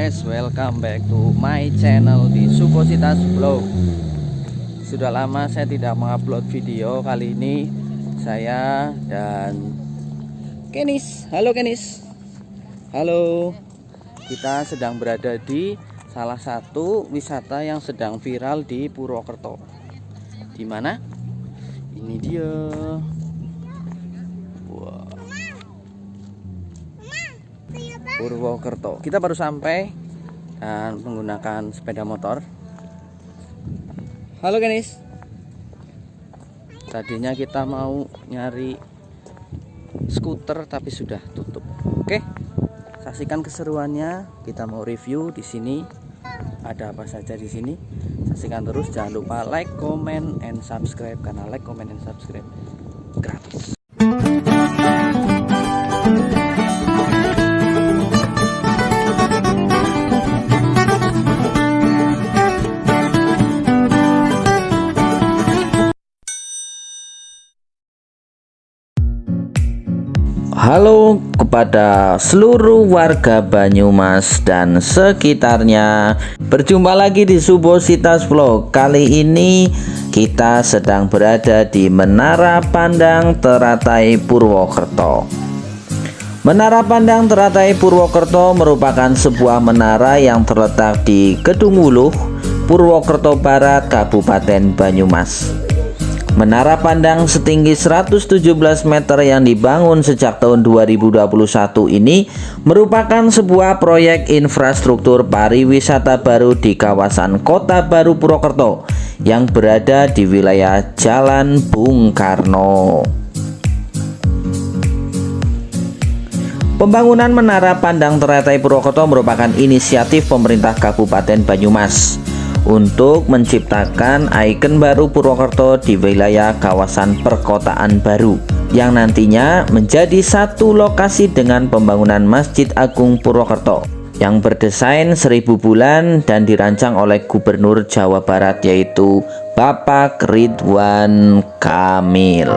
guys, welcome back to my channel di Supositas Vlog. Sudah lama saya tidak mengupload video. Kali ini saya dan Kenis. Halo Kenis. Halo. Kita sedang berada di salah satu wisata yang sedang viral di Purwokerto. Di mana? Ini dia. Wow. Purwokerto. Kita baru sampai dan menggunakan sepeda motor. Halo Kenis. Tadinya kita mau nyari skuter tapi sudah tutup. Oke. Saksikan keseruannya. Kita mau review di sini. Ada apa saja di sini? Saksikan terus. Jangan lupa like, comment, and subscribe karena like, comment, and subscribe gratis. Halo kepada seluruh warga Banyumas dan sekitarnya. Berjumpa lagi di Supositas Vlog. Kali ini kita sedang berada di Menara Pandang Teratai Purwokerto. Menara Pandang Teratai Purwokerto merupakan sebuah menara yang terletak di Kedung Wuluh, Purwokerto Barat, Kabupaten Banyumas. Menara Pandang setinggi 117 meter yang dibangun sejak tahun 2021 ini merupakan sebuah proyek infrastruktur pariwisata baru di kawasan Kota Baru Purwokerto yang berada di wilayah Jalan Bung Karno. Pembangunan Menara Pandang Teratai Purwokerto merupakan inisiatif pemerintah Kabupaten Banyumas untuk menciptakan ikon baru Purwokerto di wilayah kawasan perkotaan baru yang nantinya menjadi satu lokasi dengan pembangunan Masjid Agung Purwokerto yang berdesain 1000 bulan dan dirancang oleh Gubernur Jawa Barat yaitu Bapak Ridwan Kamil.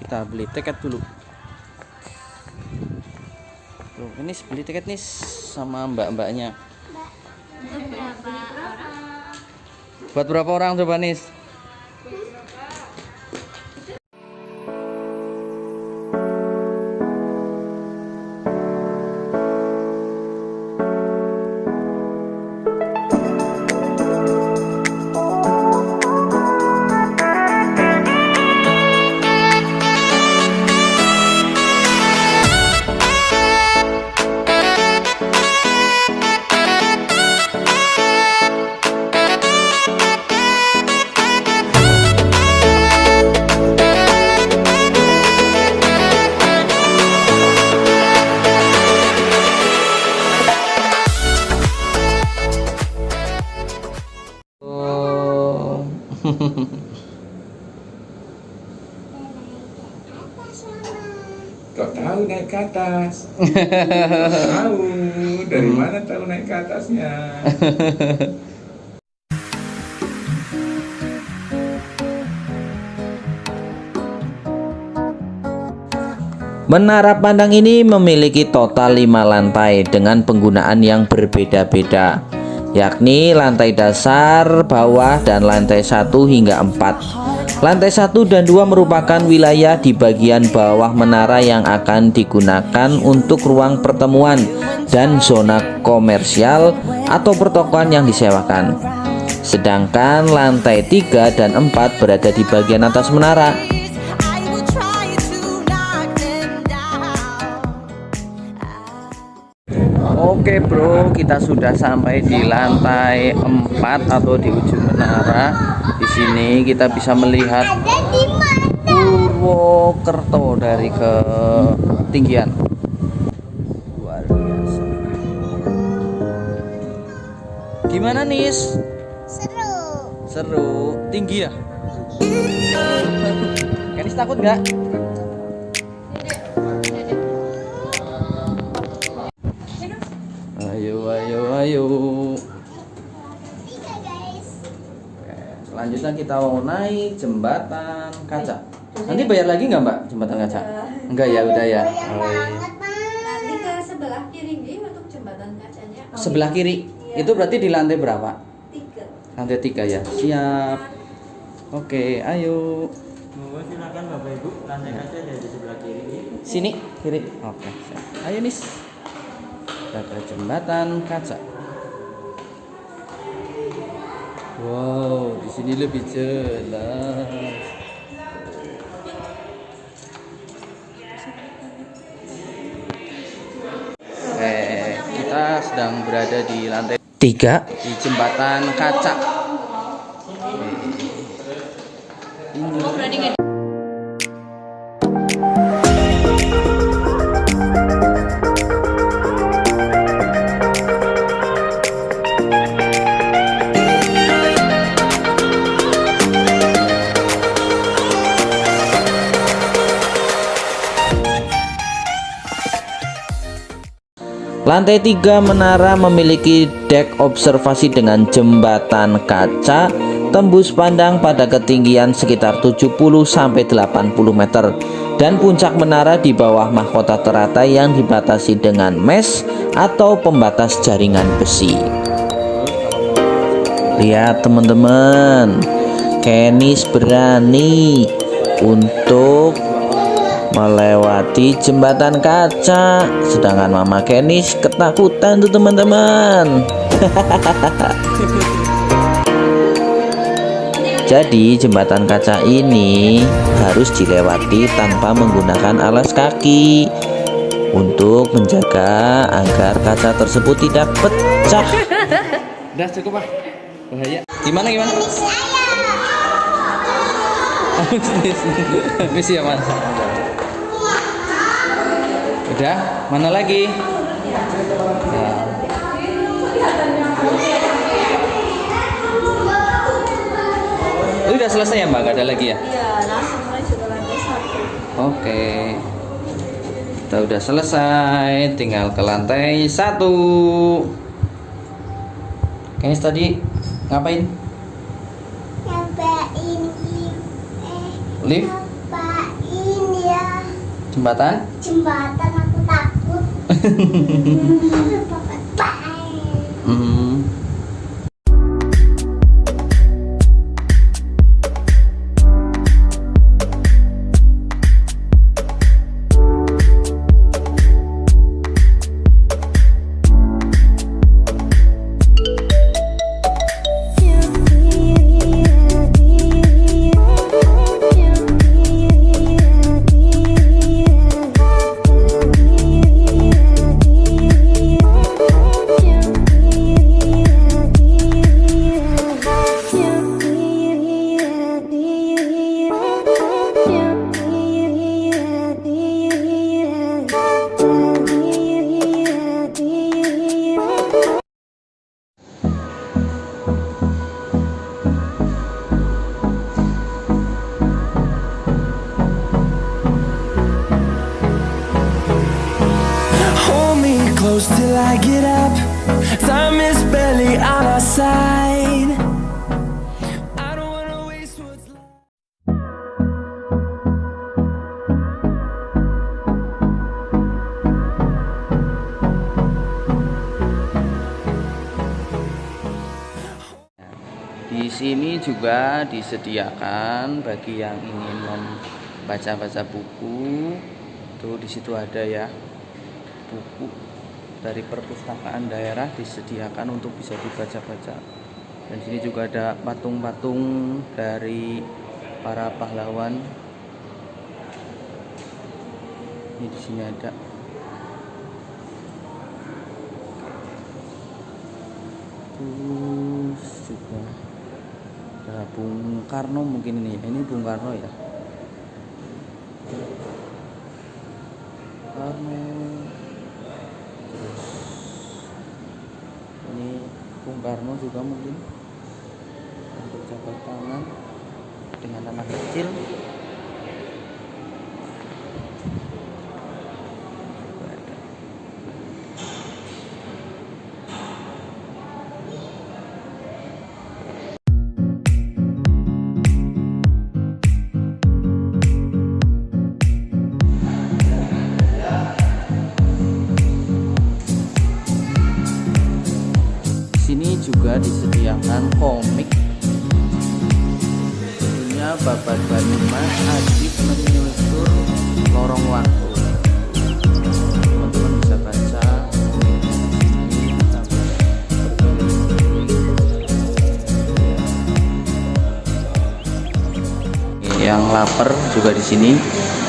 Kita beli tiket dulu. Tuh, ini beli tiket nih sama mbak-mbaknya. Buat berapa orang coba nih? Kok tahu naik ke atas? Tahu, dari mana tahu naik ke atasnya? Menara Pandang ini memiliki total 5 lantai dengan penggunaan yang berbeda-beda, yakni lantai dasar, bawah, dan lantai 1 hingga 4. Lantai 1 dan 2 merupakan wilayah di bagian bawah menara yang akan digunakan untuk ruang pertemuan dan zona komersial atau pertokoan yang disewakan. Sedangkan lantai 3 dan 4 berada di bagian atas menara. Oke bro, kita sudah sampai di lantai 4 atau di ujung menara. Di sini kita bisa melihat Purwokerto dari ketinggian. Gimana Nis? Seru. Seru. Tinggi ya? Kenis takut nggak? Ayo, ayo, ayo. Tiga guys. Oke, selanjutnya kita mau naik jembatan kaca. Nanti bayar lagi nggak Mbak jembatan kaca? Enggak ya, udah ya. Goyang Oh, iya. banget Mas. Nanti ke sebelah kiri nih untuk jembatan kacanya. Sebelah kiri. Itu berarti di lantai berapa? 3. Lantai 3 ya. Siap. Oke, ayo. Mohon silakan Bapak Ibu, lantai kaca ada di sebelah kiri. Sini, kiri. Oke, siap. Ayo Nis. Kita ke jembatan kaca. Wow, di sini lebih jelas. Kita sedang berada di lantai 3 di jembatan kaca. Ini lantai 3 menara memiliki dek observasi dengan jembatan kaca tembus pandang pada ketinggian sekitar 70-80 meter dan puncak menara di bawah mahkota teratai yang dibatasi dengan mesh atau pembatas jaringan besi. Lihat teman-teman, Kenis berani untuk melewati jembatan kaca, sedangkan Mama Kenis ketakutan tuh teman-teman. Jadi jembatan kaca ini harus dilewati tanpa menggunakan alas kaki untuk menjaga agar kaca tersebut tidak pecah. Udah cukup Pak, bahaya. Gimana? Misi ya Mas. Udah, mana lagi? Nah. Udah selesai ya Mbak, gak ada lagi ya? Iya, langsung maju ke lantai 1. Oke. Kita udah selesai, tinggal ke lantai 1. Kayaknya tadi ngapain? Nyobain Lift? Nyobain ya. Jembatan? Jembatan aku takut. Hmm. Hold me close till I get up. Time is barely on our side. I don't wanna waste what's left. Di sini juga disediakan bagi yang ingin membaca-baca buku. Tuh di situ ada ya buku dari perpustakaan daerah disediakan untuk bisa dibaca-baca. Dan sini juga ada patung-patung dari para pahlawan. Ini di sini ada. Terus juga ada Bung Karno mungkin ini. Ini Bung Karno ya. Karno. Terus ini Bung Karno juga mungkin untuk jabat tangan dengan anak kecil. Sini juga disediakan komik. Judulnya Babat Banyumas Adik Menyusur Lorong Waktu. Teman-teman bisa baca komik ini sampai berkeliling. Yang lapar juga di sini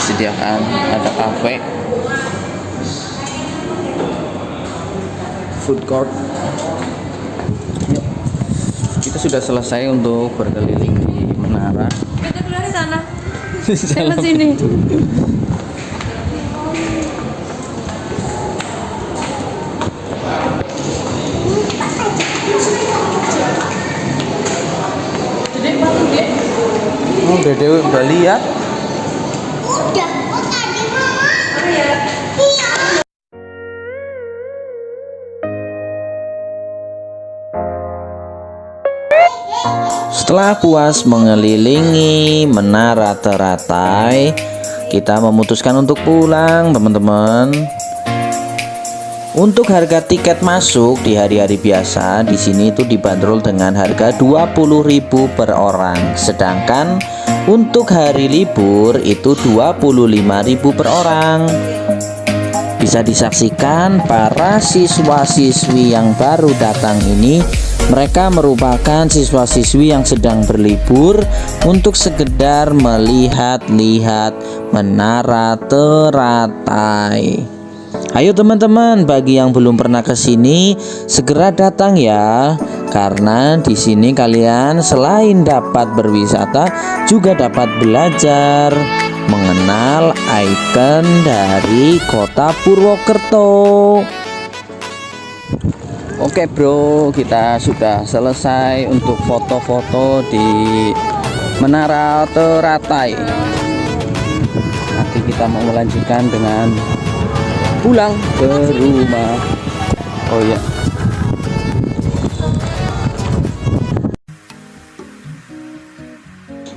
disediakan ada kafe, food court. Kita sudah selesai untuk berkeliling di menara. Kita keluar di sana. Lewat sini. Jadi batu dia. Oh, Dede udah lihat. Udah, oh tadi mama. Oh ya. Iya. Setelah puas mengelilingi menara teratai, kita memutuskan untuk pulang, teman-teman. Untuk harga tiket masuk di hari-hari biasa di sini itu dibanderol dengan harga 20.000 per orang. Sedangkan untuk hari libur itu 25.000 per orang. Bisa disaksikan para siswa-siswi yang baru datang ini, mereka merupakan siswa-siswi yang sedang berlibur untuk sekedar melihat-lihat menara teratai. Ayo teman-teman, bagi yang belum pernah ke sini segera datang ya. Karena di sini kalian selain dapat berwisata juga dapat belajar mengenal ikon dari kota Purwokerto. Oke bro, kita sudah selesai untuk foto-foto di Menara Teratai. Nanti kita mau melanjutkan dengan pulang ke rumah. Oh ya.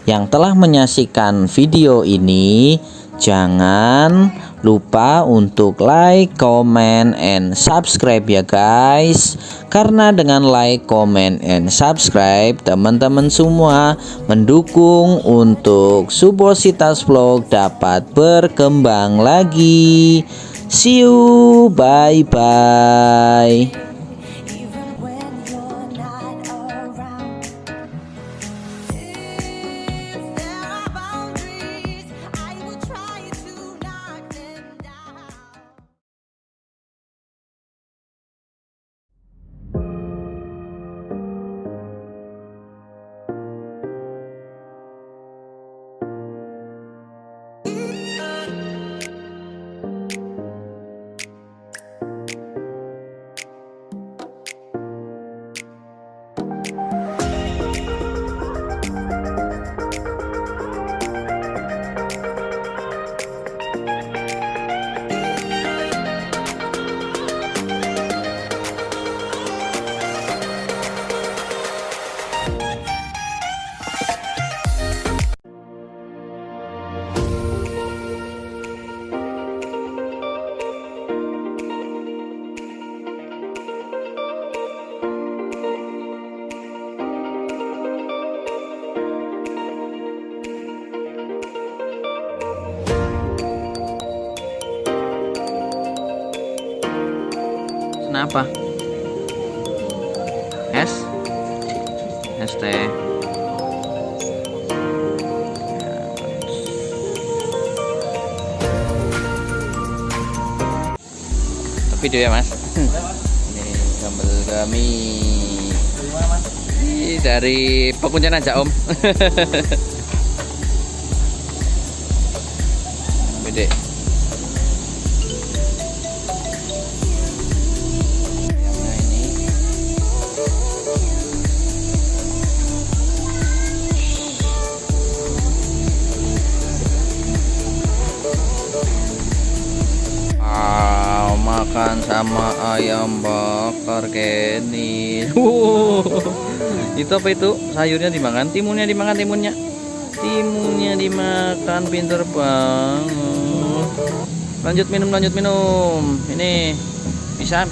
Yang telah menyaksikan video ini, jangan lupa untuk like, comment, and subscribe ya guys. Karena dengan like, comment, and subscribe, teman-teman semua mendukung untuk Subositas Vlog dapat berkembang lagi. See you, bye-bye. Kenapa? Es? Es teh. Video ya mas. Ini sambal kami. Ini dari Pekuncian aja om. Gede. Nah ini makan sama ayam bakar Kenny. Itu apa itu? Sayurnya dimakan, timunnya dimakan, timunnya dimakan, pinter banget. Lanjut minum. Ini bisa.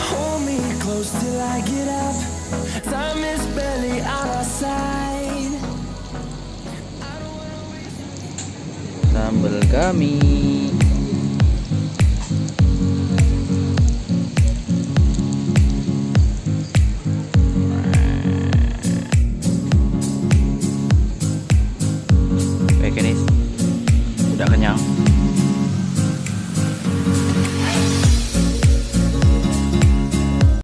Hold me close till I get up. Time is barely on our side. Sambal kami. Oke nih, udah kenyang.